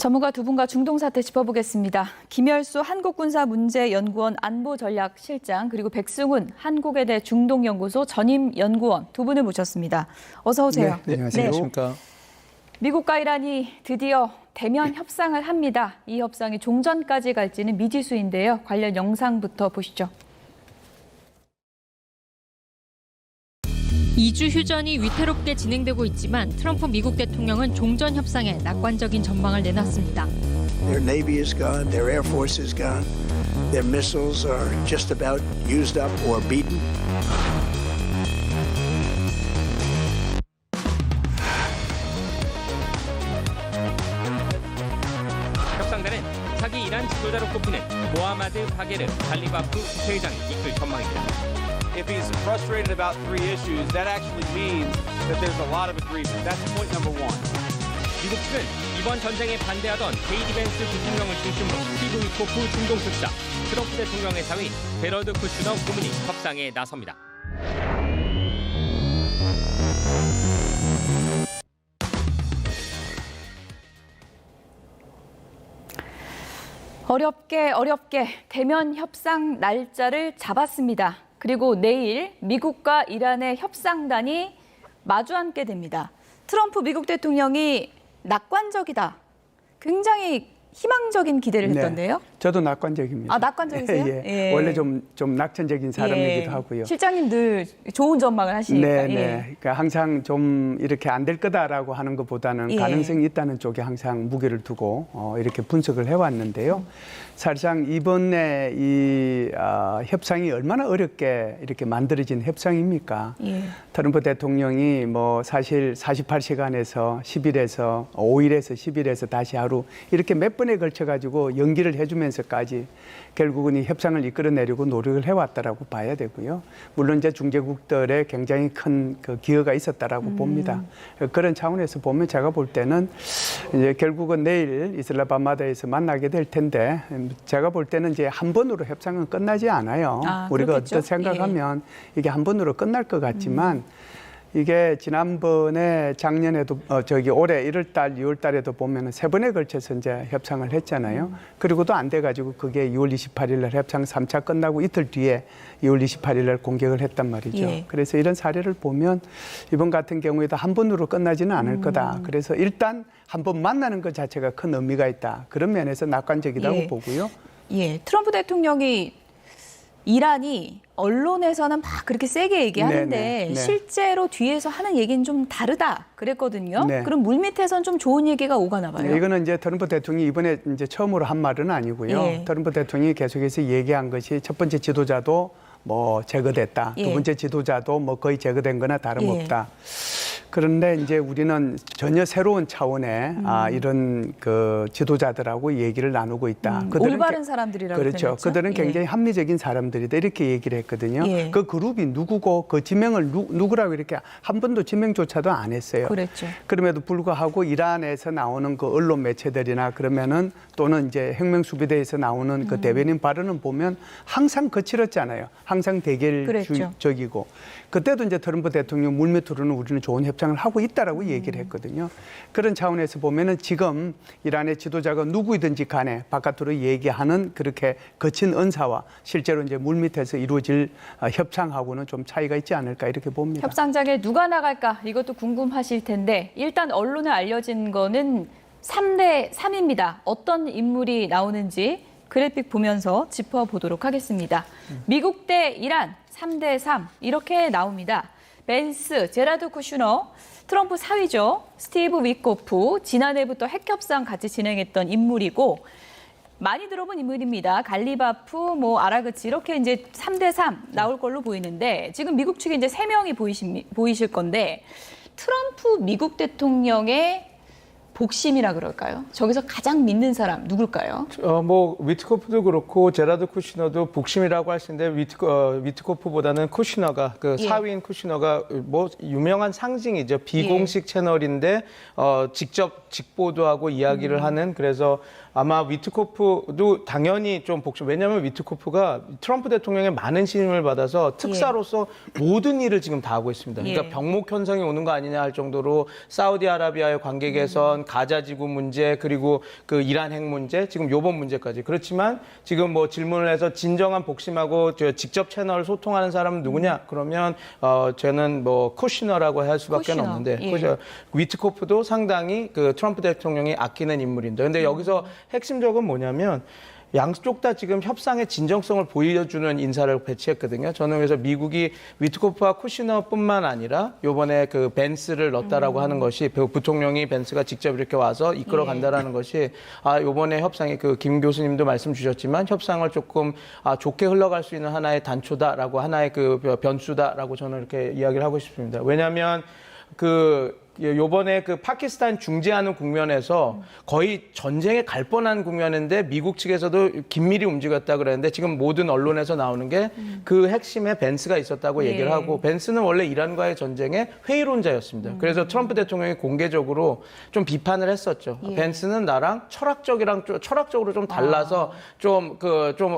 전문가 두 분과 중동 사태 짚어보겠습니다. 김열수 한국군사문제연구원 안보전략실장 그리고 백승훈 한국외대 중동연구소 전임연구원 두 분을 모셨습니다. 어서 오세요. 네, 안녕하십니까. 네. 미국과 이란이 드디어 대면 협상을 합니다. 이 협상이 종전까지 갈지는 미지수인데요. 관련 영상부터 보시죠. 2주 휴전이 위태롭게 진행되고 있지만 트럼프 미국 대통령은 종전 협상에 낙관적인 전망을 내놨습니다. Their navy is gone, their air force is gone, their missiles are just about used up or beaten. 협상단은 차기 이란 지도자로 꼽히는 모하마드 바게르 갈리바프 부회장이 이끌 전망입니다. If he's frustrated about three issues, that actually means that there's a lot of agreement. That's point number one. 미국 측은 이번 전쟁에 반대하던 제이디 벤스 부통령을 중심으로 스티브 위코프 중동 특사, 트럼프 대통령의 사위 제러드 쿠슈너 고문이 협상에 나섭니다. 어렵게 대면 협상 날짜를 잡았습니다. 그리고 내일 미국과 이란의 협상단이 마주 앉게 됩니다. 트럼프 미국 대통령이 낙관적이다. 굉장히 희망적인 기대를 했던데요. 네, 저도 낙관적입니다. 아, 낙관적이세요? 예. 예. 원래 좀 낙천적인 사람이기도 하고요. 실장님 늘 좋은 전망을 하시니까. 네, 예. 네. 그러니까 항상 좀 이렇게 안 될 거다라고 하는 것보다는 예. 가능성이 있다는 쪽에 항상 무게를 두고 이렇게 분석을 해왔는데요. 사실상 이번에 이 협상이 얼마나 어렵게 이렇게 만들어진 협상입니까? 예. 트럼프 대통령이 뭐 사실 48시간에서 10일에서 5일에서 10일에서 다시 하루 이렇게 몇 번에 걸쳐 가지고 연기를 해주면서까지 결국은 이 협상을 이끌어내려고 노력을 해왔다라고 봐야 되고요. 물론 이제 중재국들의 굉장히 큰 그 기여가 있었다라고 봅니다. 그런 차원에서 보면 제가 볼 때는 이제 결국은 내일 이슬라마바드에서 만나게 될 텐데 제가 볼 때는 이제 한 번으로 협상은 끝나지 않아요. 우리가 그렇겠죠? 어떻게 생각하면 이게 한 번으로 끝날 것 같지만 이게 지난번에 작년에도 올해 1월달, 2월달에도 보면은 세 번에 걸쳐서 이제 협상을 했잖아요. 그리고도 안 돼가지고 그게 2월 28일 날 협상 3차 끝나고 이틀 뒤에 2월 28일 날 공격을 했단 말이죠. 예. 그래서 이런 사례를 보면 이번 같은 경우에도 한 번으로 끝나지는 않을 거다. 그래서 일단 한 번 만나는 것 자체가 큰 의미가 있다. 그런 면에서 낙관적이라고 예. 보고요. 예, 트럼프 대통령이 이란이 언론에서는 막 그렇게 세게 얘기하는데 네. 실제로 뒤에서 하는 얘기는 좀 다르다 그랬거든요. 네. 그럼 물밑에선 좀 좋은 얘기가 오가나 봐요. 네, 이거는 이제 트럼프 대통령이 이번에 이제 처음으로 한 말은 아니고요. 예. 트럼프 대통령이 계속해서 얘기한 것이 첫 번째 지도자도 뭐 제거됐다. 예. 두 번째 지도자도 뭐 거의 제거된 거나 다름없다. 예. 그런데 이제 우리는 전혀 새로운 차원의 이런 그 지도자들하고 얘기를 나누고 있다. 올바른 사람들이라고 그렇죠. 표현했죠? 그들은 예. 굉장히 합리적인 사람들이다. 이렇게 얘기를 했거든요. 예. 그 그룹이 누구고 그 지명을 누구라고 이렇게 한 번도 지명조차도 안 했어요. 그랬죠. 그럼에도 불구하고 이란에서 나오는 그 언론 매체들이나 그러면은 또는 이제 혁명수비대에서 나오는 그 대변인 발언을 보면 항상 거칠었잖아요. 항상 대결적이고. 그때도 이제 트럼프 대통령 물밑으로는 우리는 좋은 협상을 하고 있다라고 얘기를 했거든요. 그런 차원에서 보면은 지금 이란의 지도자가 누구이든지 간에 바깥으로 얘기하는 그렇게 거친 언사와 실제로 이제 물밑에서 이루어질 협상하고는 좀 차이가 있지 않을까 이렇게 봅니다. 협상장에 누가 나갈까 이것도 궁금하실 텐데 일단 언론에 알려진 거는 3대 3입니다. 어떤 인물이 나오는지 그래픽 보면서 짚어보도록 하겠습니다. 미국 대 이란 3대 3 이렇게 나옵니다. 벤스, 제라드 쿠슈너, 트럼프 사위죠. 스티브 위코프, 지난해부터 핵협상 같이 진행했던 인물이고 많이 들어본 인물입니다. 갈리바프, 아라그치 이렇게 이제 3대 3 나올 걸로 보이는데 지금 미국 측에 이제 3명이 보이실 건데 트럼프 미국 대통령의 복심이라 그럴까요? 저기서 가장 믿는 사람 누굴까요? 위트코프도 그렇고 제라드 쿠시너도 복심이라고 할 수 있는데 위트코프보다는 쿠시너가 사위인 쿠시너가 유명한 상징이죠. 비공식 채널인데 직접 직보도 이야기를 하는 그래서 아마 위트코프도 당연히 좀 복심. 왜냐하면 위트코프가 트럼프 대통령의 많은 신임을 받아서 특사로서 모든 일을 지금 다 하고 있습니다. 그러니까 병목 현상이 오는 거 아니냐 할 정도로 사우디아라비아의 관계 개선, 있었던 가자 지구 문제 그리고 그 이란 핵 문제 지금 요번 문제까지 그렇지만 지금 뭐 질문을 해서 진정한 복심하고 직접 채널 소통하는 사람은 누구냐 그러면 저는 뭐 쿠시너라고 할 수밖에 쿠시너. 없는데 예. 위트코프도 상당히 그 트럼프 대통령이 아끼는 인물인데 근데 여기서 핵심적은 뭐냐면 양쪽 다 지금 협상의 진정성을 보여주는 인사를 배치했거든요. 저는 그래서 미국이 위트코프와 쿠시너뿐만 아니라 이번에 그 벤스를 넣었다라고 하는 것이 부통령이 벤스가 직접 이렇게 와서 이끌어 간다라는 것이 이번에 협상이 그 김 교수님도 말씀 주셨지만 협상을 조금 좋게 흘러갈 수 있는 하나의 단초다라고 하나의 그 변수다라고 저는 이렇게 이야기를 하고 싶습니다. 왜냐하면 요번에 그 파키스탄 중재하는 국면에서 거의 전쟁에 갈 뻔한 국면인데 미국 측에서도 긴밀히 움직였다 그랬는데 지금 모든 언론에서 나오는 게 그 핵심에 벤스가 있었다고 얘기를 하고 벤스는 원래 이란과의 전쟁의 회의론자였습니다. 그래서 트럼프 대통령이 공개적으로 좀 비판을 했었죠. 벤스는 나랑 철학적으로 좀 달라서 좀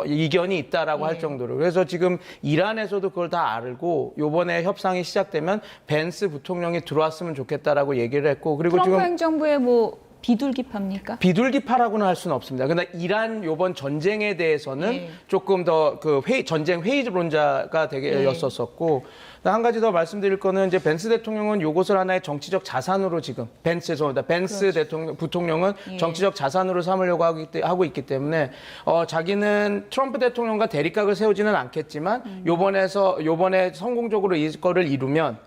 이견이 있다라고 할 정도로. 그래서 지금 이란에서도 그걸 다 알고 요번에 협상이 시작되면 벤스 부통령이 들어왔으면 좋겠다라고 얘기를 했고 그리고 트럼프 지금 행정부의 뭐 비둘기파입니까? 비둘기파라고는 할 수는 없습니다. 그러나 이란 요번 전쟁에 대해서는 조금 더 그 전쟁 회의론자가 되게였었고 한 가지 더 말씀드릴 거는 이제 벤스 대통령은 요것을 하나의 정치적 자산으로 지금 벤스 부통령은 정치적 자산으로 삼으려고 하고 있기 때문에 자기는 트럼프 대통령과 대립각을 세우지는 않겠지만 요번에 성공적으로 이거를 이루면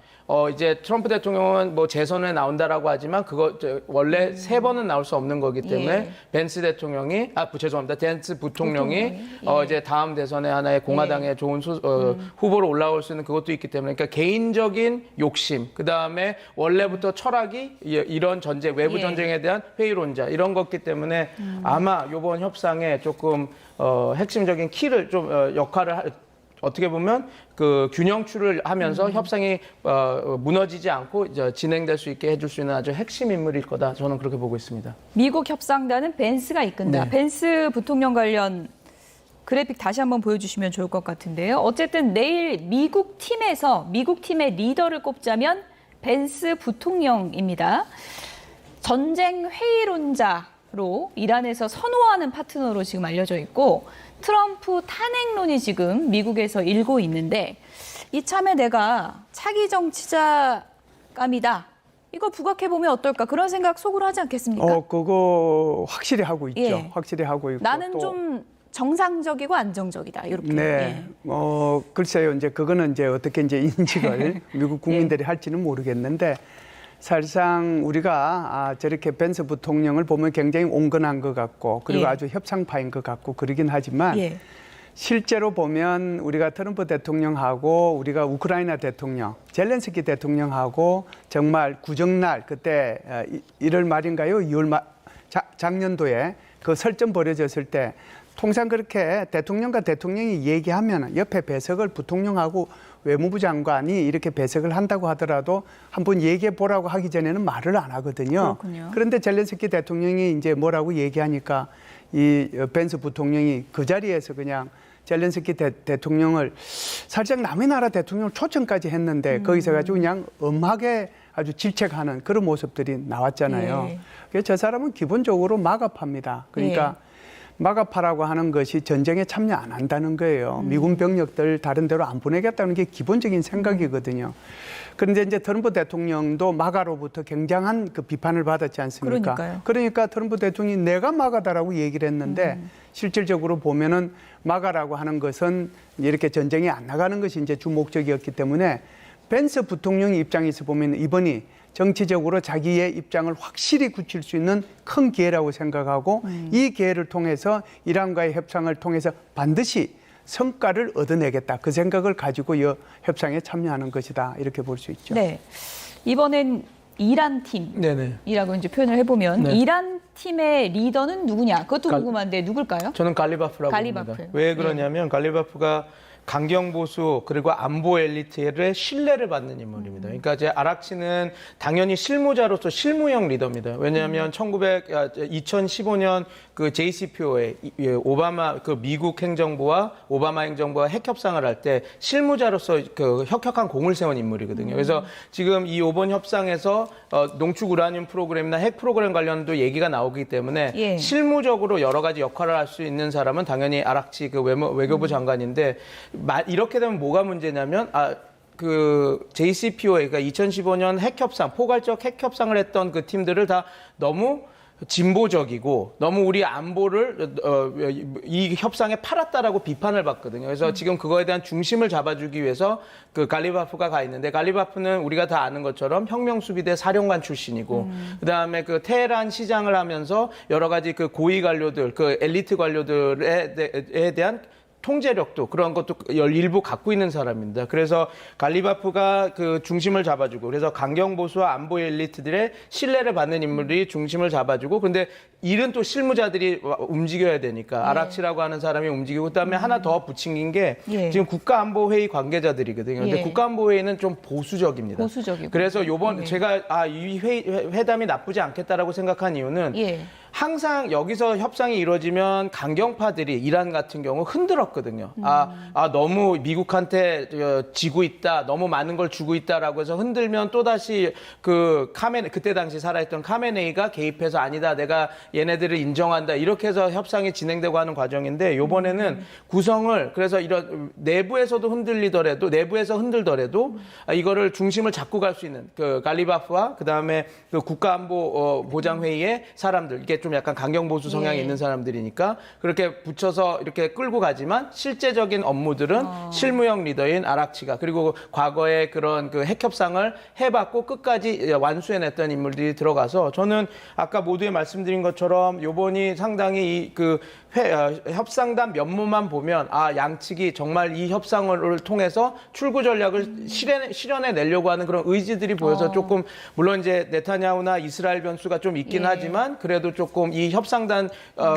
이제 트럼프 대통령은 뭐 재선에 나온다라고 하지만 그거 원래 3번은 나올 수 없는 거기 때문에 벤스 대통령이 벤스 부통령이 이제 다음 대선에 하나의 공화당의 좋은 후보로 올라올 수 있는 그것도 있기 때문에 그러니까 개인적인 욕심 그다음에 원래부터 철학이 이런 전쟁 외부 전쟁에 대한 회의론자 이런 거기 때문에 아마 이번 협상에 조금 핵심적인 키를 좀 역할을 어떻게 보면 그 균형추를 하면서 협상이 무너지지 않고 이제 진행될 수 있게 해줄 수 있는 아주 핵심 인물일 거다. 저는 그렇게 보고 있습니다. 미국 협상단은 벤스가 이끈다. 네. 벤스 부통령 관련 그래픽 다시 한번 보여주시면 좋을 것 같은데요. 어쨌든 내일 미국 팀의 리더를 꼽자면 벤스 부통령입니다. 전쟁 회의론자로 이란에서 선호하는 파트너로 지금 알려져 있고 트럼프 탄핵론이 지금 미국에서 일고 있는데 이참에 내가 차기 정치자감이다. 이거 부각해보면 어떨까? 그런 생각 속으로 하지 않겠습니까? 그거 확실히 하고 있죠. 예. 확실히 하고 있고. 나는 또 좀 정상적이고 안정적이다. 이렇게. 네. 예. 글쎄요. 이제 그거는 이제 어떻게 이제 인식을 미국 국민들이 할지는 모르겠는데 사실상 우리가 저렇게 벤스 부통령을 보면 굉장히 온건한 것 같고 그리고 아주 협상파인 것 같고 그러긴 하지만 실제로 보면 우리가 트럼프 대통령하고 우리가 우크라이나 대통령, 젤렌스키 대통령하고 정말 구정날 그때 1월 말인가요? 2월 말 작년도에 그 설전 벌어졌을 때 통상 그렇게 대통령과 대통령이 얘기하면 옆에 배석을 부통령하고 외무부 장관이 이렇게 배석을 한다고 하더라도 한번 얘기해 보라고 하기 전에는 말을 안 하거든요. 그렇군요. 그런데 젤렌스키 대통령이 이제 뭐라고 얘기하니까 이 벤스 부통령이 그 자리에서 그냥 젤렌스키 대통령을 살짝 남의 나라 대통령을 초청까지 했는데 거기서 가지고 그냥 엄하게 아주 질책하는 그런 모습들이 나왔잖아요. 그래서 저 사람은 기본적으로 마가파입니다. 그러니까 마가파라고 하는 것이 전쟁에 참여 안 한다는 거예요. 미군 병력들 다른 데로 안 보내겠다는 게 기본적인 생각이거든요. 그런데 이제 트럼프 대통령도 마가로부터 굉장한 그 비판을 받았지 않습니까? 그러니까요. 그러니까 트럼프 대통령이 내가 마가다라고 얘기를 했는데 실질적으로 보면은 마가라고 하는 것은 이렇게 전쟁에 안 나가는 것이 이제 주 목적이었기 때문에 벤스 부통령 입장에서 보면 이번이 정치적으로 자기의 입장을 확실히 굳힐 수 있는 큰 기회라고 생각하고 이 기회를 통해서 이란과의 협상을 통해서 반드시 성과를 얻어내겠다. 그 생각을 가지고 이 협상에 참여하는 것이다. 이렇게 볼 수 있죠. 네. 이번엔 이란 팀이라고 이제 표현을 해보면 이란 팀의 리더는 누구냐? 그것도 궁금한데 누굴까요? 저는 갈리바프라고 봅니다. 왜 그러냐면 갈리바프가 강경 보수 그리고 안보 엘리트의 신뢰를 받는 인물입니다. 그러니까 이제 아락치는 당연히 실무자로서 실무형 리더입니다. 왜냐하면 2015년 그 JCPOA 오바마 그 미국 행정부와 오바마 행정부가 핵 협상을 할 때 실무자로서 그 혁혁한 공을 세운 인물이거든요. 그래서 지금 이 이번 협상에서 농축 우라늄 프로그램이나 핵 프로그램 관련도 얘기가 나오기 때문에 예. 실무적으로 여러 가지 역할을 할 수 있는 사람은 당연히 아락치 그 외교부 장관인데 이렇게 되면 뭐가 문제냐면 그 JCPOA가 2015년 핵 협상, 포괄적 핵 협상을 했던 그 팀들을 다 너무 진보적이고 너무 우리 안보를 이 협상에 팔았다라고 비판을 받거든요. 그래서 지금 그거에 대한 중심을 잡아주기 위해서 그 갈리바프가 가 있는데 갈리바프는 우리가 다 아는 것처럼 혁명수비대 사령관 출신이고 그다음에 그 시장을 하면서 여러 가지 그 고위 관료들, 그 엘리트 관료들에 대한 통제력도 그런 것도 일부 갖고 있는 사람입니다. 그래서 갈리바프가 그 중심을 잡아주고 그래서 강경 보수와 안보 엘리트들의 신뢰를 받는 인물이 중심을 잡아주고 근데 일은 또 실무자들이 움직여야 되니까 아락치라고 하는 사람이 움직이고 그다음에 하나 더 붙인 게 지금 국가안보회의 관계자들이거든요. 근데 국가안보회의는 좀 보수적입니다. 보수적이고. 그래서 요번 제가 이 회담이 나쁘지 않겠다라고 생각한 이유는 항상 여기서 협상이 이루어지면 강경파들이 이란 같은 경우 흔들었거든요. 너무 미국한테 지고 있다, 너무 많은 걸 주고 있다라고 해서 흔들면 또다시 그 그때 당시 살아있던 카메네이가 개입해서 아니다, 내가 얘네들을 인정한다 이렇게 해서 협상이 진행되고 하는 과정인데 이번에는 구성을 그래서 이런 내부에서 흔들더라도 이거를 중심을 잡고 갈 수 있는 그 갈리바프와 그다음에 그 국가안보 보장회의의 사람들 이게 좀 약간 강경보수 성향이 있는 사람들이니까 그렇게 붙여서 이렇게 끌고 가지만 실제적인 업무들은 실무형 리더인 아락치가 그리고 과거에 그런 그 핵협상을 해봤고 끝까지 완수해냈던 인물들이 들어가서 저는 아까 모두에 말씀드린 것처럼 요번이 상당히 그 협상단 면모만 보면 양측이 정말 이 협상을 통해서 출구 전략을 실현해 내려고 하는 그런 의지들이 보여서 조금 물론 이제 네타냐후나 이스라엘 변수가 좀 있긴 하지만 그래도 조금 이 협상단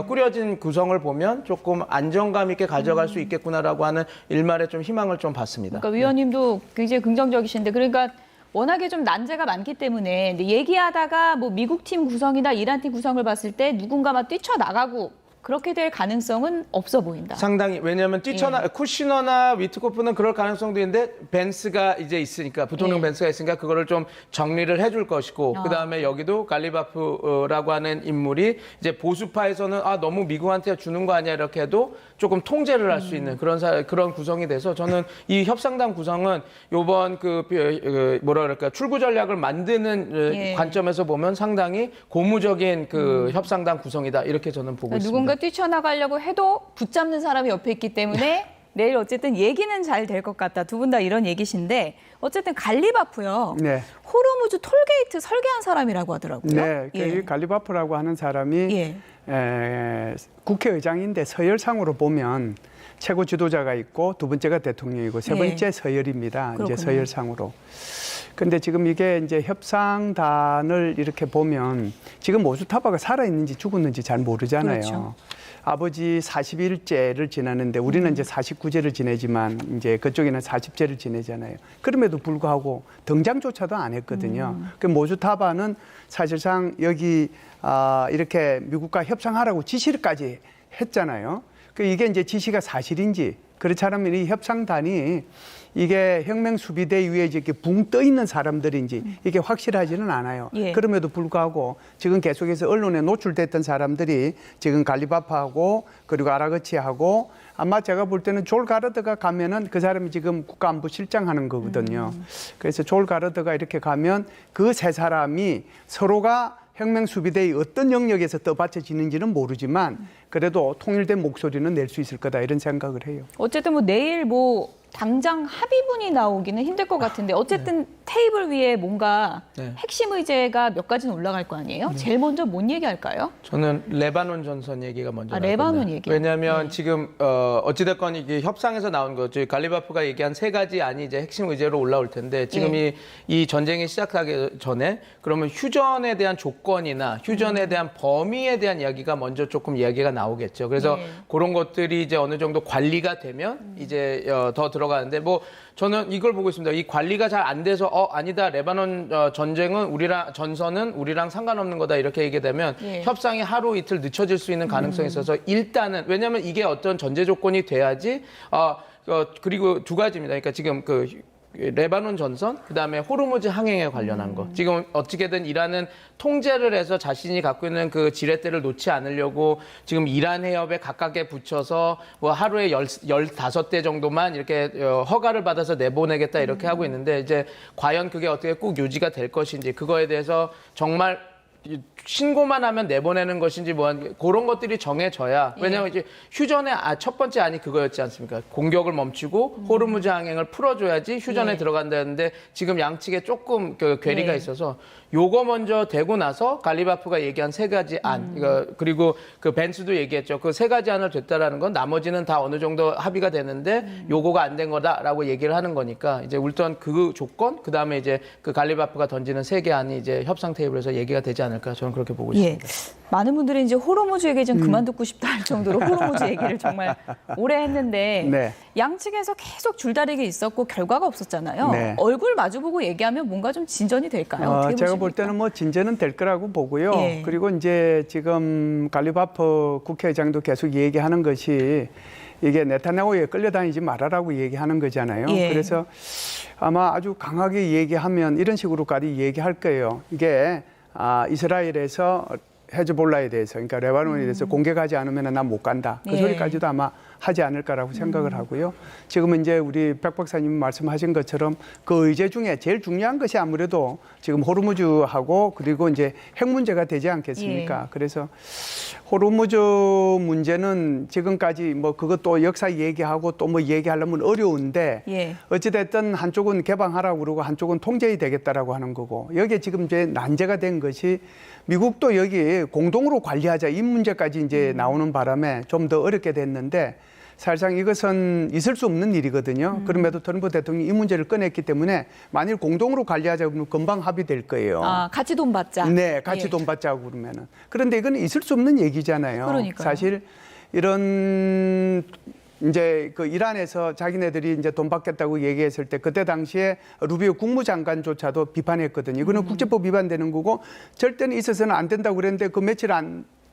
꾸려진 구성을 보면 조금 안정감 있게 가져갈 수 있겠구나라고 하는 일말의 좀 희망을 좀 봤습니다. 그러니까 위원님도 굉장히 긍정적이신데 그러니까 워낙에 좀 난제가 많기 때문에 얘기하다가 뭐 미국 팀 구성이나 이란 팀 구성을 봤을 때 누군가 막 뛰쳐나가고 그렇게 될 가능성은 없어 보인다. 상당히 왜냐하면 쿠시너나 위트코프는 그럴 가능성도 있는데 벤스가 이제 있으니까 부통령 벤스가 있으니까 그거를 좀 정리를 해줄 것이고 그다음에 여기도 갈리바프라고 하는 인물이 이제 보수파에서는 너무 미국한테 주는 거 아니야 이렇게 해도 조금 통제를 할 수 있는 그런 구성이 돼서 저는 이 협상단 구성은 이번 출구 전략을 만드는 관점에서 보면 상당히 고무적인 그 협상단 구성이다 이렇게 저는 보고 있습니다. 누군가 뛰쳐나가려고 해도 붙잡는 사람이 옆에 있기 때문에 내일 어쨌든 얘기는 잘 될 것 같다. 두 분 다 이런 얘기신데 어쨌든 갈리바프요. 호르무즈 톨게이트 설계한 사람이라고 하더라고요. 네, 그 갈리바프라고 하는 사람이 국회의장인데 서열상으로 보면 최고 지도자가 있고 두 번째가 대통령이고 세 번째 서열입니다. 그렇군요. 이제 서열상으로. 근데 지금 이게 이제 협상단을 이렇게 보면 지금 모수타바가 살아있는지 죽었는지 잘 모르잖아요. 그렇죠. 아버지 40일째를 지나는데 우리는 이제 49제를 지내지만 이제 그쪽에는 40제를 지내잖아요. 그럼에도 불구하고 등장조차도 안 했거든요. 그 모수타바는 사실상 여기 이렇게 미국과 협상하라고 지시를까지 했잖아요. 그 이게 이제 지시가 사실인지 그렇지 않으면 이 협상단이 이게 혁명수비대 위에 이렇게 붕 떠 있는 사람들인지 이게 확실하지는 않아요. 그럼에도 불구하고 지금 계속해서 언론에 노출됐던 사람들이 지금 갈리바프하고 그리고 아라그치하고 아마 제가 볼 때는 졸 가르드가 가면은 그 사람이 지금 국가안보실장 하는 거거든요. 그래서 졸 가르드가 이렇게 가면 그 세 사람이 서로가 혁명수비대의 어떤 영역에서 떠받쳐지는지는 모르지만 그래도 통일된 목소리는 낼 수 있을 거다 이런 생각을 해요. 어쨌든 뭐 내일 뭐 당장 합의문이 나오기는 힘들 것 같은데 어쨌든 테이블 위에 뭔가 핵심 의제가 몇 가지는 올라갈 거 아니에요? 제일 먼저 뭔 얘기할까요? 저는 레바논 전선 얘기가 먼저 나거든요. 레바논 얘기. 왜냐하면 지금 어찌됐건 이게 협상에서 나온 거죠. 갈리바프가 얘기한 3가지 안이 이제 핵심 의제로 올라올 텐데 지금 이 전쟁이 시작하기 전에 그러면 휴전에 대한 조건이나 휴전에 대한 범위에 대한 이야기가 먼저 조금 이야기가 나오겠죠. 그래서 그런 것들이 이제 어느 정도 관리가 되면 이제 더 들어가는데 뭐 저는 이걸 보고 있습니다. 이 관리가 잘 안 돼서 아니다 레바논 전선은 우리랑 상관없는 거다 이렇게 얘기되면 협상이 하루 이틀 늦춰질 수 있는 가능성이 있어서 일단은 왜냐하면 이게 어떤 전제 조건이 돼야지 그리고 2가지입니다. 그러니까 지금 레바논 전선, 그다음에 호르무즈 항행에 관련한 거. 지금 어떻게든 이란은 통제를 해서 자신이 갖고 있는 그 지렛대를 놓지 않으려고 지금 이란 해협에 각각에 붙여서 뭐 하루에 15대 정도만 이렇게 허가를 받아서 내보내겠다 이렇게 하고 있는데 이제 과연 그게 어떻게 꼭 유지가 될 것인지 그거에 대해서 정말 신고만 하면 내보내는 것인지 뭐 그런 것들이 정해져야 왜냐하면 이제 휴전의 첫 번째 안이 그거였지 않습니까? 공격을 멈추고 호르무즈 항행을 풀어줘야지 휴전에 들어간다는데 지금 양측에 조금 괴리가 있어서 요거 먼저 되고 나서 갈리바프가 얘기한 3가지 안 그리고 그 벤스도 얘기했죠. 그 3가지 안을 됐다라는 건 나머지는 다 어느 정도 합의가 되는데 요거가 안 된 거다라고 얘기를 하는 거니까 이제 우선 그 조건 그다음에 이제 그 갈리바프가 던지는 3개 안이 이제 협상 테이블에서 얘기가 되지 않을까 저는 그렇게 보고 있습니다. 많은 분들이 이제 호르무즈 얘기 좀 그만 듣고 싶다 할 정도로 호르무즈 얘기를 정말 오래 했는데 양측에서 계속 줄다리기 있었고 결과가 없었잖아요. 얼굴 마주보고 얘기하면 뭔가 좀 진전이 될까요? 제가 볼 때는 뭐 진전은 될 거라고 보고요. 그리고 이제 지금 갈리바프 국회의장도 계속 얘기하는 것이 이게 네타냐후에 끌려다니지 말아라고 얘기하는 거잖아요. 그래서 아마 아주 강하게 얘기하면 이런 식으로까지 얘기할 거예요. 이게 이스라엘에서 헤즈볼라에 대해서 그러니까 레바논에 대해서 공격하지 않으면 난 못 간다. 그 소리까지도 아마 하지 않을까라고 생각을 하고요. 지금은 이제 우리 백 박사님 말씀하신 것처럼 그 의제 중에 제일 중요한 것이 아무래도 지금 호르무즈하고 그리고 이제 핵 문제가 되지 않겠습니까? 그래서 호르무즈 문제는 지금까지 뭐 그것도 역사 얘기하고 또 뭐 얘기하려면 어려운데 어찌됐든 한쪽은 개방하라고 그러고 한쪽은 통제이 되겠다라고 하는 거고 여기에 지금 이제 난제가 된 것이 미국도 여기 공동으로 관리하자 이 문제까지 이제 나오는 바람에 좀 더 어렵게 됐는데 사실상 이것은 있을 수 없는 일이거든요. 그럼에도 트럼프 대통령이 이 문제를 꺼냈기 때문에 만일 공동으로 관리하자 그러면 금방 합의될 거예요. 같이 돈 받자. 네, 같이 돈 받자고 그러면은. 그런데 이건 있을 수 없는 얘기잖아요. 그러니까요. 사실 이런 이제 그 이란에서 자기네들이 이제 돈 받겠다고 얘기했을 때 그때 당시에 루비오 국무장관조차도 비판했거든요. 이거는 국제법 위반되는 거고 절대는 있어서는 안 된다고 그랬는데 그 며칠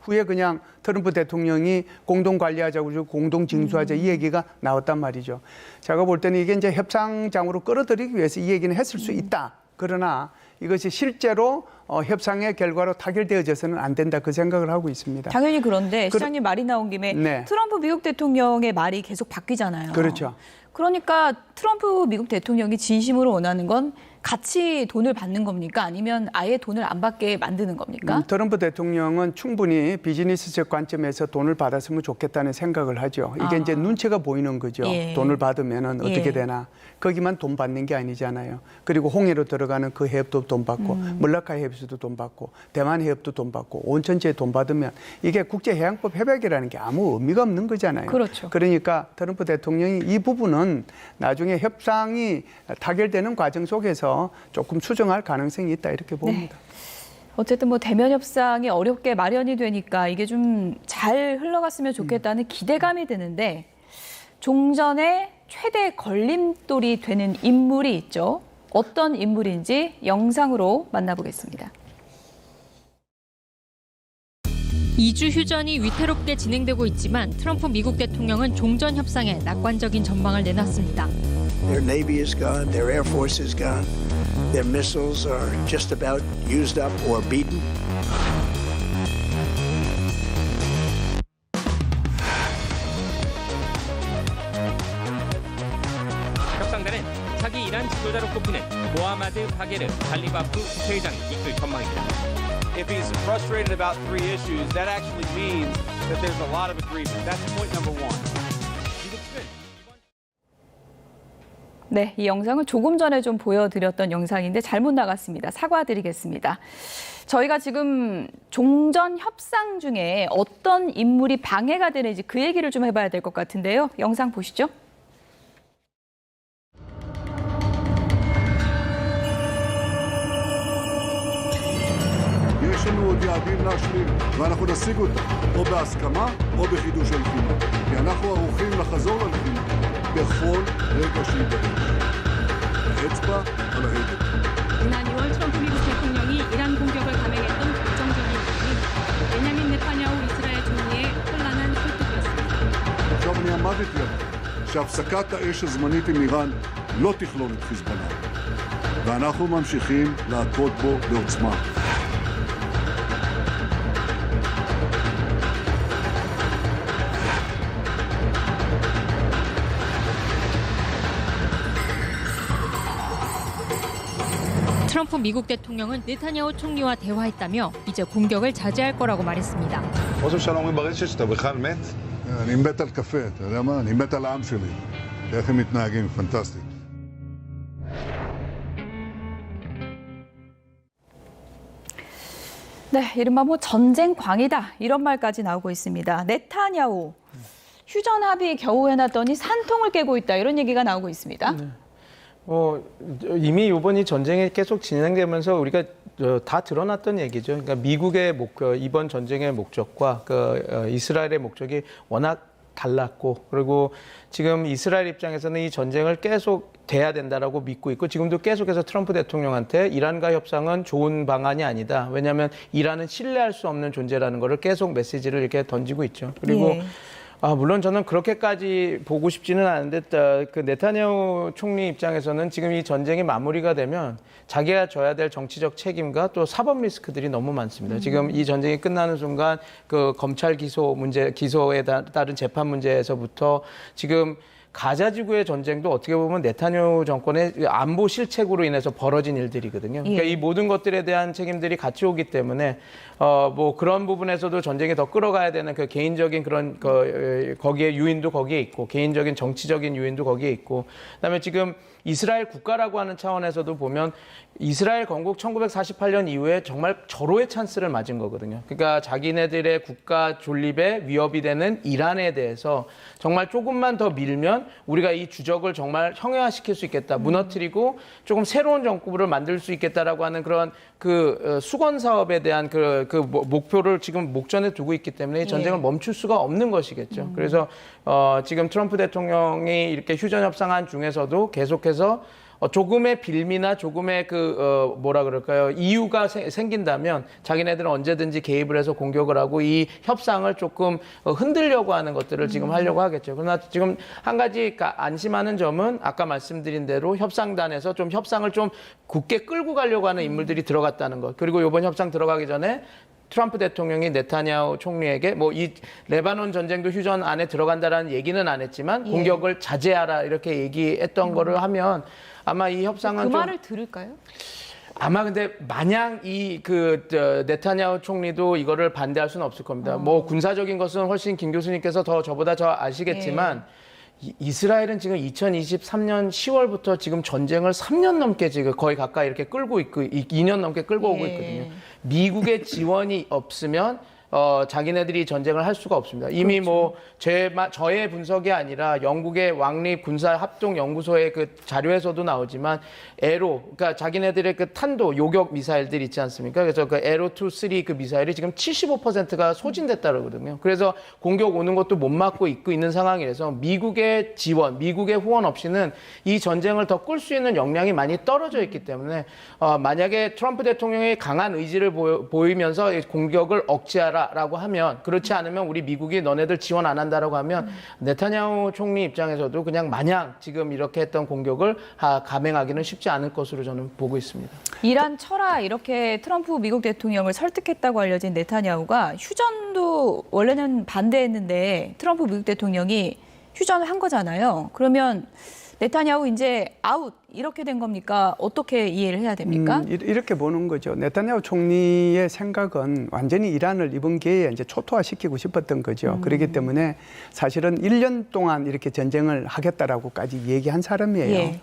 후에 그냥 트럼프 대통령이 공동 관리하자고 그러고 공동 징수하자 이 얘기가 나왔단 말이죠. 제가 볼 때는 이게 이제 협상장으로 끌어들이기 위해서 이 얘기는 했을 수 있다. 그러나 이것이 실제로 협상의 결과로 타결되어져서는 안 된다 그 생각을 하고 있습니다. 당연히 그런데 시장님 말이 나온 김에 트럼프 미국 대통령의 말이 계속 바뀌잖아요. 그렇죠. 그러니까 트럼프 미국 대통령이 진심으로 원하는 건 같이 돈을 받는 겁니까? 아니면 아예 돈을 안 받게 만드는 겁니까? 트럼프 대통령은 충분히 비즈니스적 관점에서 돈을 받았으면 좋겠다는 생각을 하죠. 이게 이제 눈치가 보이는 거죠. 돈을 받으면 어떻게 되나. 거기만 돈 받는 게 아니잖아요. 그리고 홍해로 들어가는 그 해협도 돈 받고 몰라카 해협에서도 돈 받고 대만 해협도 돈 받고 온천지에 돈 받으면 이게 국제해양법 협약이라는 게 아무 의미가 없는 거잖아요. 그렇죠. 그러니까 트럼프 대통령이 이 부분은 나중에 협상이 타결되는 과정 속에서 조금 수정할 가능성이 있다 이렇게 봅니다. 어쨌든 뭐 대면 협상이 어렵게 마련이 되니까 이게 좀 잘 흘러갔으면 좋겠다는 기대감이 드는데 종전의 최대 걸림돌이 되는 인물이 있죠. 어떤 인물인지 영상으로 만나보겠습니다. 2주 휴전이 위태롭게 진행되고 있지만 트럼프 미국 대통령은 종전 협상에 낙관적인 전망을 내놨습니다. Their navy is gone, their air force is gone, their missiles are just about used up or beaten. 협상단은 차기 이란 지도자로 꼽히는 모하마드 바게르 갈리바프 국회의장이 이끌 전망입니다. If he's frustrated about 3 issues, that actually means that there's a lot of agreement. That's point number 1. 네, 이 영상은 조금 전에 좀 보여드렸던 영상인데 잘못 나갔습니다. 사과드리겠습니다. 저희가 지금 종전 협상 중에 어떤 인물이 방해가 되는지 그 얘기를 좀 해봐야 될 것 같은데요. 영상 보시죠. יש לנו עוד יעדים להשלים, ואנחנו נשיג אותם, או בהסכמה או בחידוש הלחימה. כי אנחנו ערוכים לחזור ללחימה בכל רגע שיידרש. האצבע על ההדק. 지난 2월 트럼프 미국 대통령이 이란 공격을 감행했던 결정적인 부분이 베냐민 네타냐후 이스라엘 총리의 혼란한 설득이었습니다. עכשיו אני עמדתי על שהפסקת האש הזמנית עם איראן לא תכלול את חיזבאללה. ואנחנו ממשיכים להכות בו בעוצמה. 트럼프 미국 대통령은 네타냐후 총리와 대화했다며 이제 공격을 자제할 거라고 말했습니다. חושב שלום אומרים ברשת שאתה בכלל מת? אני מת על קפה, אתה יודע מה? אני מת על העם שלי. איך הם מתנהגים, פנטסטי. 네, 이른바 뭐 전쟁광이다 이런 말까지 나오고 있습니다. 네타냐후 휴전 합의 겨우 해놨더니 산통을 깨고 있다 이런 얘기가 나오고 있습니다. 네. 이미 이번이 전쟁이 계속 진행되면서 우리가 다 드러났던 얘기죠. 그러니까 미국의 이번 전쟁의 목적과 이스라엘의 목적이 워낙 달랐고, 그리고 지금 이스라엘 입장에서는 이 전쟁을 계속 돼야 된다라고 믿고 있고, 지금도 계속해서 트럼프 대통령한테 이란과 협상은 좋은 방안이 아니다. 왜냐하면 이란은 신뢰할 수 없는 존재라는 것을 계속 메시지를 이렇게 던지고 있죠. 그리고 물론 저는 그렇게까지 보고 싶지는 않은데 그 네타냐후 총리 입장에서는 지금 이 전쟁이 마무리가 되면 자기가 져야 될 정치적 책임과 또 사법 리스크들이 너무 많습니다. 지금 이 전쟁이 끝나는 순간 그 검찰 기소에 따른 재판 문제에서부터 지금 가자 지구의 전쟁도 어떻게 보면 네타냐후 정권의 안보 실책으로 인해서 벌어진 일들이거든요. 그러니까 이 모든 것들에 대한 책임들이 같이 오기 때문에 뭐 그런 부분에서도 전쟁이 더 끌어가야 되는 그 개인적인 그런 거기에 유인도 거기에 있고, 개인적인 정치적인 유인도 거기에 있고, 그다음에 지금 이스라엘 국가라고 하는 차원에서도 보면 이스라엘 건국 1948년 이후에 정말 절호의 찬스를 맞은 거거든요. 그러니까 자기네들의 국가 존립에 위협이 되는 이란에 대해서 정말 조금만 더 밀면 우리가 이 주적을 정말 형해화시킬 수 있겠다, 무너뜨리고 조금 새로운 정부를 만들 수 있겠다라고 하는 그런 그 수건 사업에 대한 그 목표를 지금 목전에 두고 있기 때문에 이 전쟁을 멈출 수가 없는 것이겠죠. 그래서 지금 트럼프 대통령이 이렇게 휴전 협상한 중에서도 계속해서 조금의 빌미나 조금의 이유가 생긴다면 자기네들은 언제든지 개입을 해서 공격을 하고 이 협상을 조금 흔들려고 하는 것들을 지금 하려고 하겠죠. 그러나 지금 한 가지 안심하는 점은 아까 말씀드린 대로 협상단에서 좀 협상을 좀 굳게 끌고 가려고 하는 인물들이 들어갔다는 것. 그리고 이번 협상 들어가기 전에 트럼프 대통령이 네타냐후 총리에게 뭐 이 레바논 전쟁도 휴전 안에 들어간다라는 얘기는 안 했지만 공격을 자제하라 이렇게 얘기했던 거를 하면 아마 이 협상은 그 말을 들을까요? 아마 근데 마냥 네타냐후 총리도 이거를 반대할 수는 없을 겁니다. 뭐 군사적인 것은 훨씬 김 교수님께서 더 저보다 아시겠지만 이스라엘은 지금 2023년 10월부터 지금 전쟁을 3년 넘게 지금 거의 가까이 이렇게 끌고 있고 2년 넘게 끌고 오고 있거든요. 미국의 지원이 없으면 자기네들이 전쟁을 할 수가 없습니다. 이미 뭐 저의 분석이 아니라 영국의 왕립 군사 합동 연구소의 그 자료에서도 나오지만 그러니까 자기네들의 그 탄도 요격 미사일들 있지 않습니까? 그래서 그 에로 2, 3 그 미사일이 지금 75%가 소진됐다 그러거든요. 그래서 공격 오는 것도 못 막고 있는 상황이라서 미국의 지원, 미국의 후원 없이는 이 전쟁을 더 끌 수 있는 역량이 많이 떨어져 있기 때문에 만약에 트럼프 대통령이 강한 의지를 보이면서 공격을 억제하라라고 하면, 그렇지 않으면 우리 미국이 너네들 지원 안 한다라고 하면 네타냐후 총리 입장에서도 그냥 마냥 지금 이렇게 했던 공격을 감행하기는 쉽지 않을 것으로 저는 보고 있습니다. 이란 철화 이렇게 트럼프 미국 대통령을 설득했다고 알려진 네타냐후가 휴전도 원래는 반대했는데 트럼프 미국 대통령이 휴전을 한 거잖아요. 그러면 네타냐후 이제 아웃 이렇게 된 겁니까? 어떻게 이해를 해야 됩니까? 이렇게 보는 거죠. 네타냐후 총리의 생각은 완전히 이란을 이번 기회에 이제 초토화시키고 싶었던 거죠. 그렇기 때문에 사실은 1년 동안 이렇게 전쟁을 하겠다라고까지 얘기한 사람이에요. 예.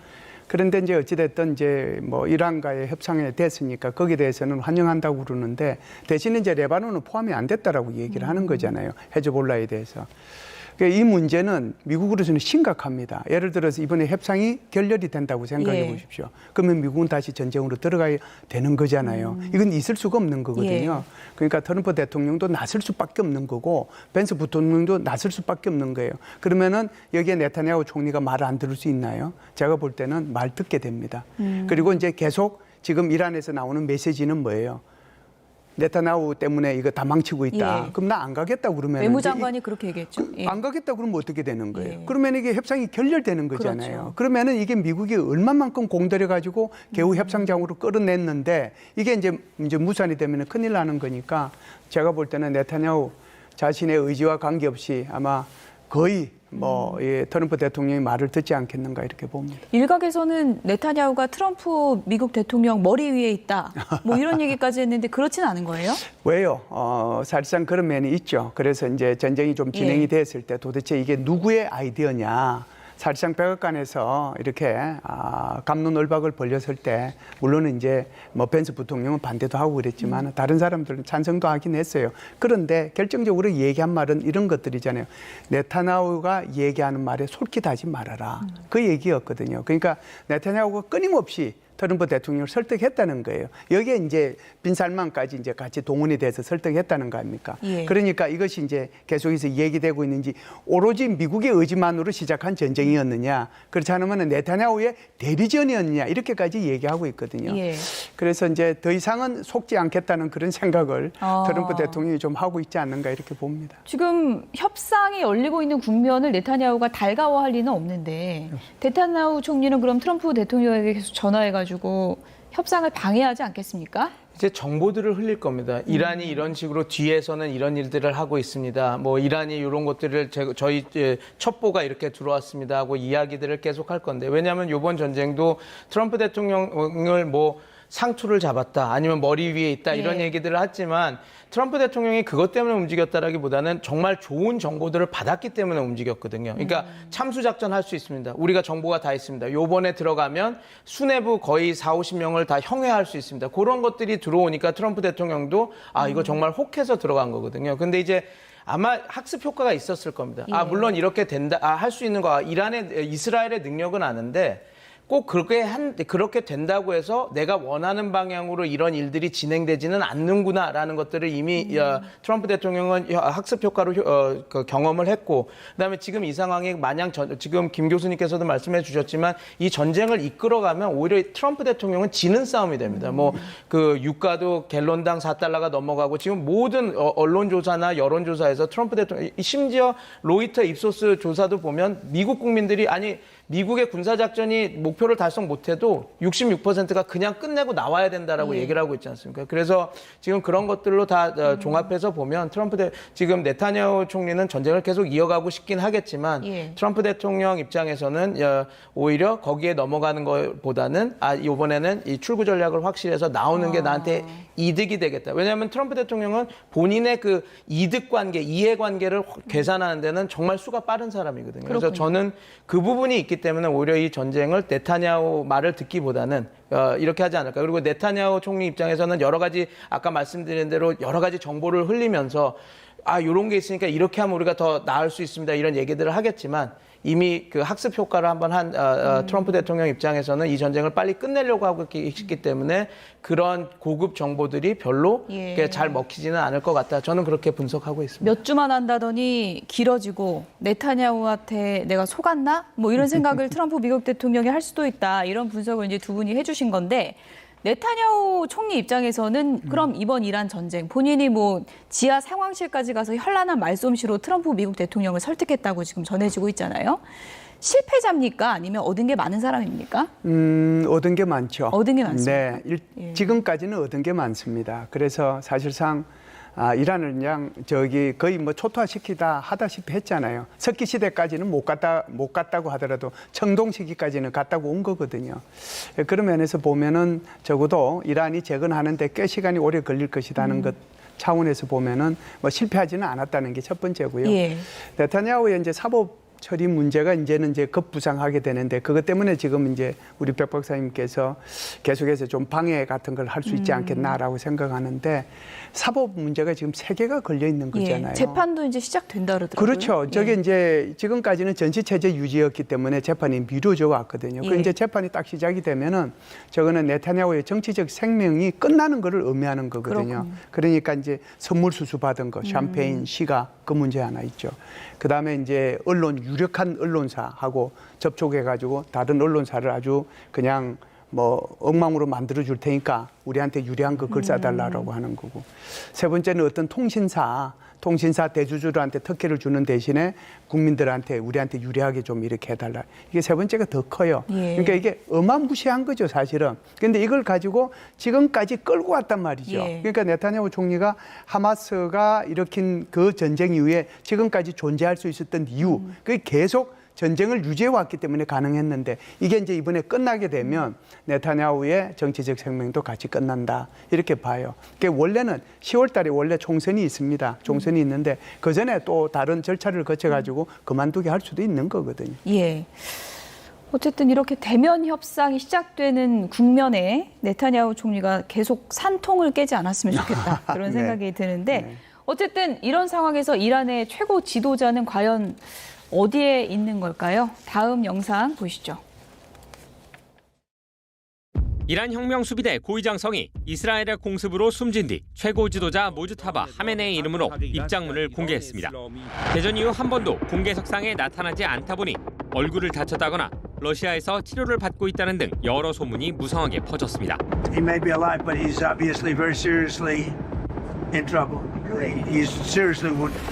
그런데 이제 어찌됐든 이제 뭐 이란과의 협상에 됐으니까 거기에 대해서는 환영한다고 그러는데 대신 이제 레바논은 포함이 안 됐다라고 얘기를 하는 거잖아요. 헤즈볼라에 대해서. 이 문제는 미국으로서는 심각합니다. 예를 들어서 이번에 협상이 결렬이 된다고 생각해 보십시오. 그러면 미국은 다시 전쟁으로 들어가야 되는 거잖아요. 이건 있을 수가 없는 거거든요. 그러니까 트럼프 대통령도 나설 수밖에 없는 거고 벤스 부통령도 나설 수밖에 없는 거예요. 그러면은 여기에 네타냐후 총리가 말을 안 들을 수 있나요? 제가 볼 때는 말 듣게 됩니다. 그리고 이제 계속 지금 이란에서 나오는 메시지는 뭐예요? 네타냐후 때문에 이거 다 망치고 있다. 그럼 나 안 가겠다 그러면 외무장관이 그렇게 얘기했죠. 안 가겠다 그러면 어떻게 되는 거예요? 그러면 이게 협상이 결렬되는 거잖아요. 그렇죠. 그러면은 이게 미국이 얼마만큼 공들여 가지고 겨우 협상장으로 끌어냈는데 이게 이제 무산이 되면 큰일 나는 거니까 제가 볼 때는 네타냐후 자신의 의지와 관계없이 아마 거의 트럼프 대통령이 말을 듣지 않겠는가 이렇게 봅니다. 일각에서는 네타냐후가 트럼프 미국 대통령 머리 위에 있다. 뭐 이런 얘기까지 했는데 그렇지는 않은 거예요? 왜요? 사실상 그런 면이 있죠. 그래서 이제 전쟁이 좀 진행이 됐을 때 도대체 이게 누구의 아이디어냐. 사실상 백악관에서 이렇게 갑론을박을 벌렸을 때 물론 이제 뭐 벤스 부통령은 반대도 하고 그랬지만 다른 사람들은 찬성도 하긴 했어요. 그런데 결정적으로 얘기한 말은 이런 것들이잖아요. 네타냐후가 얘기하는 말에 솔깃하지 말아라. 그 얘기였거든요. 그러니까 네타냐후가 끊임없이 트럼프 대통령을 설득했다는 거예요. 여기에 이제 빈살만까지 이제 같이 동원이 돼서 설득했다는 거 아닙니까? 그러니까 이것이 이제 계속해서 얘기되고 있는지 오로지 미국의 의지만으로 시작한 전쟁이었느냐, 그렇지 않으면 네타냐후의 대리전이었느냐 이렇게까지 얘기하고 있거든요. 그래서 이제 더 이상은 속지 않겠다는 그런 생각을 트럼프 대통령이 좀 하고 있지 않는가 이렇게 봅니다. 지금 협상이 열리고 있는 국면을 네타냐후가 달가워할 리는 없는데 네타냐후 총리는 그럼 트럼프 대통령에게 계속 전화해가지고 협상을 방해하지 않겠습니까? 이제 정보들을 흘릴 겁니다. 이란이 이런 식으로 뒤에서는 이런 일들을 하고 있습니다. 뭐 이란이 이런 것들을 저희 첩보가 이렇게 들어왔습니다 하고 이야기들을 계속 할 건데, 왜냐하면 이번 전쟁도 트럼프 대통령을 뭐 상투를 잡았다 아니면 머리 위에 있다 이런 얘기들을 했지만 트럼프 대통령이 그것 때문에 움직였다라기보다는 정말 좋은 정보들을 받았기 때문에 움직였거든요. 그러니까 참수작전 할 수 있습니다. 우리가 정보가 다 있습니다. 요번에 들어가면 수뇌부 거의 40-50명을 다 형해할 수 있습니다. 그런 것들이 들어오니까 트럼프 대통령도 이거 정말 혹해서 들어간 거거든요. 근데 이제 아마 학습 효과가 있었을 겁니다. 물론 이렇게 된다, 할 수 있는 거, 이스라엘의 능력은 아는데 꼭 그렇게 된다고 해서 내가 원하는 방향으로 이런 일들이 진행되지는 않는구나라는 것들을 이미 트럼프 대통령은 학습 효과로 경험을 했고, 그다음에 지금 이 상황이 마냥 지금 김 교수님께서도 말씀해 주셨지만 이 전쟁을 이끌어가면 오히려 트럼프 대통령은 지는 싸움이 됩니다. 뭐 그 유가도 갤런당 4달러가 넘어가고 지금 모든 언론조사나 여론조사에서 트럼프 대통령, 심지어 로이터 입소스 조사도 보면 미국 국민들이 미국의 군사작전이 목표를 달성 못해도 66%가 그냥 끝내고 나와야 된다라고 얘기를 하고 있지 않습니까? 그래서 지금 그런 것들로 다 종합해서 보면 지금 네타냐후 총리는 전쟁을 계속 이어가고 싶긴 하겠지만 트럼프 대통령 입장에서는 오히려 거기에 넘어가는 것보다는 이번에는 이 출구 전략을 확실해서 나오는 게 나한테 이득이 되겠다. 왜냐하면 트럼프 대통령은 본인의 그 이득 관계, 이해관계를 계산하는 데는 정말 수가 빠른 사람이거든요. 그래서 저는 그 부분이 있기 때문에 오히려 이 전쟁을 네타냐후 말을 듣기보다는 이렇게 하지 않을까. 그리고 네타냐후 총리 입장에서는 여러 가지 아까 말씀드린 대로 여러 가지 정보를 흘리면서 이런 게 있으니까 이렇게 하면 우리가 더 나을 수 있습니다. 이런 얘기들을 하겠지만 이미 그 학습 효과를 한번 한 트럼프 대통령 입장에서는 이 전쟁을 빨리 끝내려고 하고 있기 때문에 그런 고급 정보들이 별로 잘 먹히지는 않을 것 같다. 저는 그렇게 분석하고 있습니다. 몇 주만 한다더니 길어지고 네타냐후한테 내가 속았나? 뭐 이런 생각을 트럼프 미국 대통령이 할 수도 있다. 이런 분석을 이제 두 분이 해주신 건데, 네타냐후 총리 입장에서는 그럼 이번 이란 전쟁 본인이 뭐 지하 상황실까지 가서 현란한 말솜씨로 트럼프 미국 대통령을 설득했다고 지금 전해지고 있잖아요. 실패자입니까? 아니면 얻은 게 많은 사람입니까? 얻은 게 많죠. 얻은 게 많습니다. 지금까지는 얻은 게 많습니다. 그래서 사실상 이란을 그냥 거의 뭐 초토화시키다 하다시피 했잖아요. 석기 시대까지는 못 갔다고 하더라도 청동 시기까지는 갔다고 온 거거든요. 그런 면에서 보면은 적어도 이란이 재건하는데 꽤 시간이 오래 걸릴 것이라는 것 차원에서 보면은 뭐 실패하지는 않았다는 게 첫 번째고요. 예. 네타냐후의 이제 사법 처리 문제가 이제는 급부상하게 되는데 그것 때문에 지금 이제 우리 백 박사님께서 계속해서 좀 방해 같은 걸 할 수 있지 않겠나라고 생각하는데 사법 문제가 지금 3개가 걸려 있는 거잖아요. 예. 재판도 이제 시작된다 그러더라고요. 그렇죠. 저게 이제 지금까지는 전시 체제 유지였기 때문에 재판이 미뤄져 왔거든요. 그 이제 재판이 딱 시작이 되면은 저거는 네타냐후의 정치적 생명이 끝나는 것을 의미하는 거거든요. 그렇군요. 그러니까 이제 선물 수수 받은 거, 샴페인, 시가 그 문제 하나 있죠. 그 다음에 이제 유력한 언론사하고 접촉해가지고 다른 언론사를 아주 그냥 뭐 엉망으로 만들어 줄 테니까 우리한테 유리한 거 글 써달라고 하는 거고. 세 번째는 어떤 통신사 대주주들한테 특혜를 주는 대신에 국민들한테 우리한테 유리하게 좀 이렇게 해달라. 이게 세 번째가 더 커요. 예. 그러니까 이게 어마무시한 거죠, 사실은. 그런데 이걸 가지고 지금까지 끌고 왔단 말이죠. 예. 그러니까 네타냐후 총리가 하마스가 일으킨 그 전쟁 이후에 지금까지 존재할 수 있었던 이유, 그게 계속 전쟁을 유지해 왔기 때문에 가능했는데 이게 이제 이번에 끝나게 되면 네타냐후의 정치적 생명도 같이 끝난다 이렇게 봐요. 그러니까 원래는 10월 달에 원래 총선이 있습니다. 총선이 있는데 그 전에 또 다른 절차를 거쳐가지고 그만두게 할 수도 있는 거거든요. 예. 어쨌든 이렇게 대면 협상이 시작되는 국면에 네타냐후 총리가 계속 산통을 깨지 않았으면 좋겠다 그런 네. 생각이 드는데 네. 어쨌든 이런 상황에서 이란의 최고 지도자는 과연 어디에 있는 걸까요? 다음 영상 보시죠. 이란 혁명수비대 고위장성이 이스라엘의 공습으로 숨진 뒤 최고 지도자 모주타바 하메네이 이름으로 입장문을 공개했습니다. 대전 이후 한 번도 공개석상에 나타나지 않다 보니 얼굴을 다쳤다거나 러시아에서 치료를 받고 있다는 등 여러 소문이 무성하게 퍼졌습니다. He may be alive, but he's obviously very seriously in trouble. He's seriously wounded.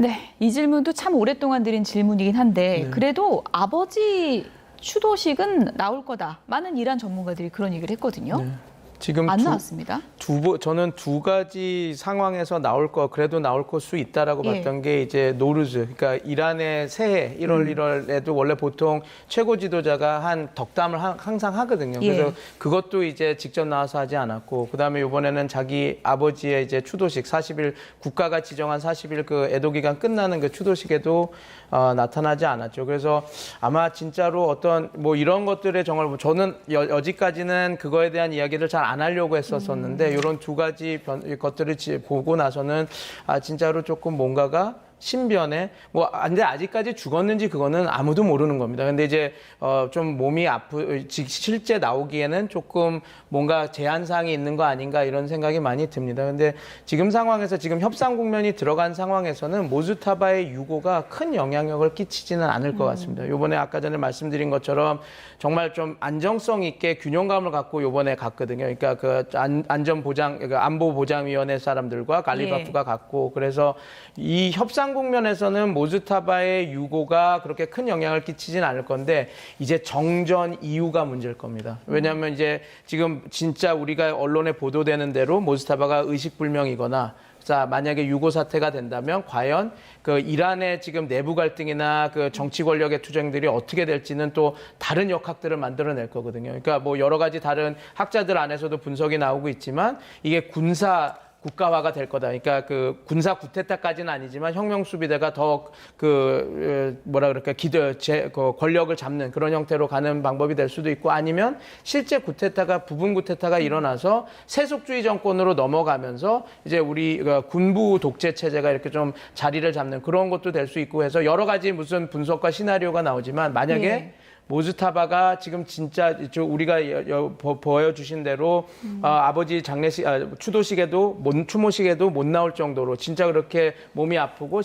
네, 이 질문도 참 오랫동안 드린 질문이긴 한데 그래도 아버지 추도식은 나올 거다. 많은 이란 전문가들이 그런 얘기를 했거든요. 네. 지금 안 나왔습니다. 저는 두 가지 상황에서 그래도 나올 수 있다라고 예. 봤던 게 이제 노르즈, 그러니까 이란의 새해 1월 1월에도 원래 보통 최고 지도자가 한 덕담을 항상 하거든요. 그래서 예. 그것도 이제 직접 나와서 하지 않았고, 그다음에 이번에는 자기 아버지의 이제 추도식 40일 국가가 지정한 40일 그 애도 기간 끝나는 그 추도식에도 나타나지 않았죠. 그래서 아마 진짜로 어떤 뭐 이런 것들의 정말 저는 여지까지는 그거에 대한 이야기를 잘 안 하려고 했었었는데 이런 두 가지 것들을 보고 나서는 진짜로 조금 뭔가가 신변에 근데 아직까지 죽었는지 그거는 아무도 모르는 겁니다. 근데 이제 좀 몸이 실제 나오기에는 조금 뭔가 제한사항이 있는 거 아닌가 이런 생각이 많이 듭니다. 근데 지금 상황에서 지금 협상 국면이 들어간 상황에서는 모주타바의 유고가 큰 영향력을 끼치지는 않을 것 같습니다. 이번에 아까 전에 말씀드린 것처럼 정말 좀 안정성 있게 균형감을 갖고 이번에 갔거든요. 그러니까 그 안보보장위원회 사람들과 갈리바프가 갔고, 그래서 이 협상 국면에서는 모주타바의 유고가 그렇게 큰 영향을 끼치진 않을 건데 이제 정전 이유가 문제일 겁니다. 왜냐하면 이제 지금 진짜 우리가 언론에 보도되는 대로 모주타바가 의식불명이거나 자, 만약에 유고 사태가 된다면 과연 그 이란의 지금 내부 갈등이나 그 정치 권력의 투쟁들이 어떻게 될지는 또 다른 역학들을 만들어낼 거거든요. 그러니까 뭐 여러 가지 다른 학자들 안에서도 분석이 나오고 있지만 이게 군사 국가화가 될 거다. 그러니까 그 군사 구테타까지는 아니지만 혁명수비대가 더 권력을 잡는 그런 형태로 가는 방법이 될 수도 있고, 아니면 실제 부분 구테타가 일어나서 세속주의 정권으로 넘어가면서 이제 우리 군부 독재 체제가 이렇게 좀 자리를 잡는 그런 것도 될 수 있고 해서 여러 가지 무슨 분석과 시나리오가 나오지만 만약에 모주타바가 지금 진짜 우리가 보여주신 대로 아버지 장례식, 추도식에도 추모식에도 못 나올 정도로 진짜 그렇게 몸이 아프고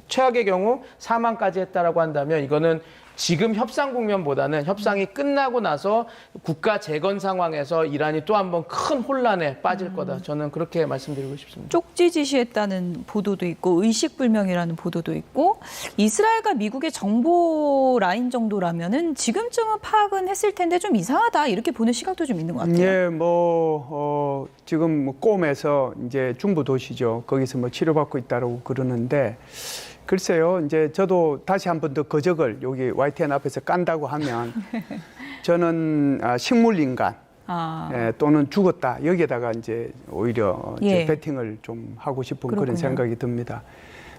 최악의 경우 사망까지 했다라고 한다면 이거는 지금 협상 국면보다는 협상이 끝나고 나서 국가 재건 상황에서 이란이 또 한 번 큰 혼란에 빠질 거다. 저는 그렇게 말씀드리고 싶습니다. 쪽지 지시했다는 보도도 있고 의식불명이라는 보도도 있고 이스라엘과 미국의 정보 라인 정도라면은 지금쯤은 파악은 했을 텐데 좀 이상하다 이렇게 보는 시각도 좀 있는 것 같아요. 예, 지금 꼼에서 이제 중부 도시죠. 거기서 치료받고 있다고 그러는데 글쎄요. 이제 저도 다시 한 번 더 거적을 여기 YTN 앞에서 깐다고 하면 저는 식물인간. 또는 죽었다. 여기에다가 이제 오히려 배팅을 좀 하고 싶은 그렇군요. 그런 생각이 듭니다.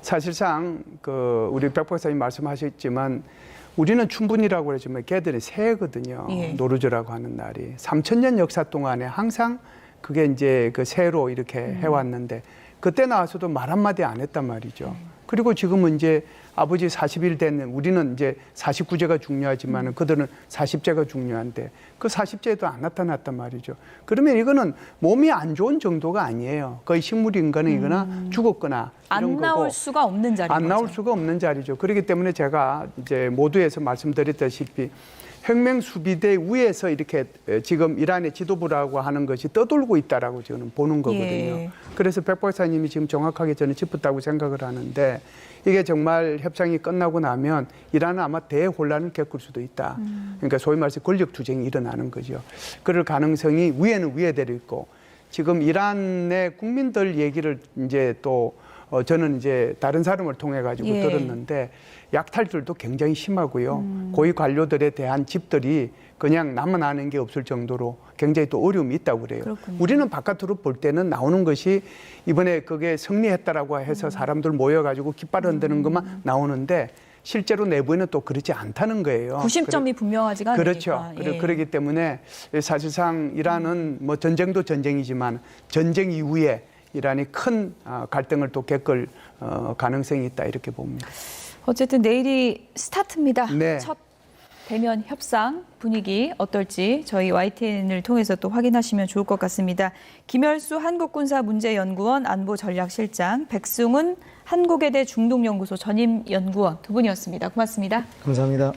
사실상 우리 백 박사님 말씀하셨지만 우리는 춘분이라고 그러지만 걔들은 새거든요. 노르즈라고 하는 날이 3,000년 역사 동안에 항상 그게 이제 새로 이렇게 해왔는데 그때 나와서도 말 한마디 안 했단 말이죠. 그리고 지금은 이제 아버지 40일 된 우리는 이제 49제가 중요하지만 그들은 40제가 중요한데 그 40제도 안 나타났단 말이죠. 그러면 이거는 몸이 안 좋은 정도가 아니에요. 거의 식물인간이거나 죽었거나 이런 안 나올 거고. 수가 없는 자리죠. 안 나올 수가 없는 자리죠. 그렇기 때문에 제가 이제 모두에서 말씀드렸다시피 혁명수비대 위에서 이렇게 지금 이란의 지도부라고 하는 것이 떠돌고 있다라고 저는 보는 거거든요. 그래서 백 박사님이 지금 정확하게 저는 짚었다고 생각을 하는데 이게 정말 협상이 끝나고 나면 이란은 아마 대혼란을 겪을 수도 있다. 그러니까 소위 말해서 권력 투쟁이 일어나는 거죠. 그럴 가능성이 위에는 위에대로 있고 지금 이란의 국민들 얘기를 이제 또 저는 이제 다른 사람을 통해 가지고 들었는데 약탈들도 굉장히 심하고요. 고위 관료들에 대한 집들이 그냥 나만 아는 게 없을 정도로 굉장히 또 어려움이 있다고 그래요. 그렇군요. 우리는 바깥으로 볼 때는 나오는 것이 이번에 그게 승리했다라고 해서 사람들 모여가지고 깃발 흔드는 것만 나오는데 실제로 내부에는 또 그렇지 않다는 거예요. 구심점이 분명하지가 않으니까. 그렇죠. 그렇기 때문에 사실상 이란은 전쟁도 전쟁이지만 전쟁 이후에 이란이 큰 갈등을 또 겪을 가능성이 있다 이렇게 봅니다. 어쨌든 내일이 스타트입니다. 네. 첫 대면 협상 분위기 어떨지 저희 YTN을 통해서 또 확인하시면 좋을 것 같습니다. 김열수 한국군사문제연구원 안보전략실장, 백승훈 한국외대 중동연구소 전임연구원 두 분이었습니다. 고맙습니다. 감사합니다.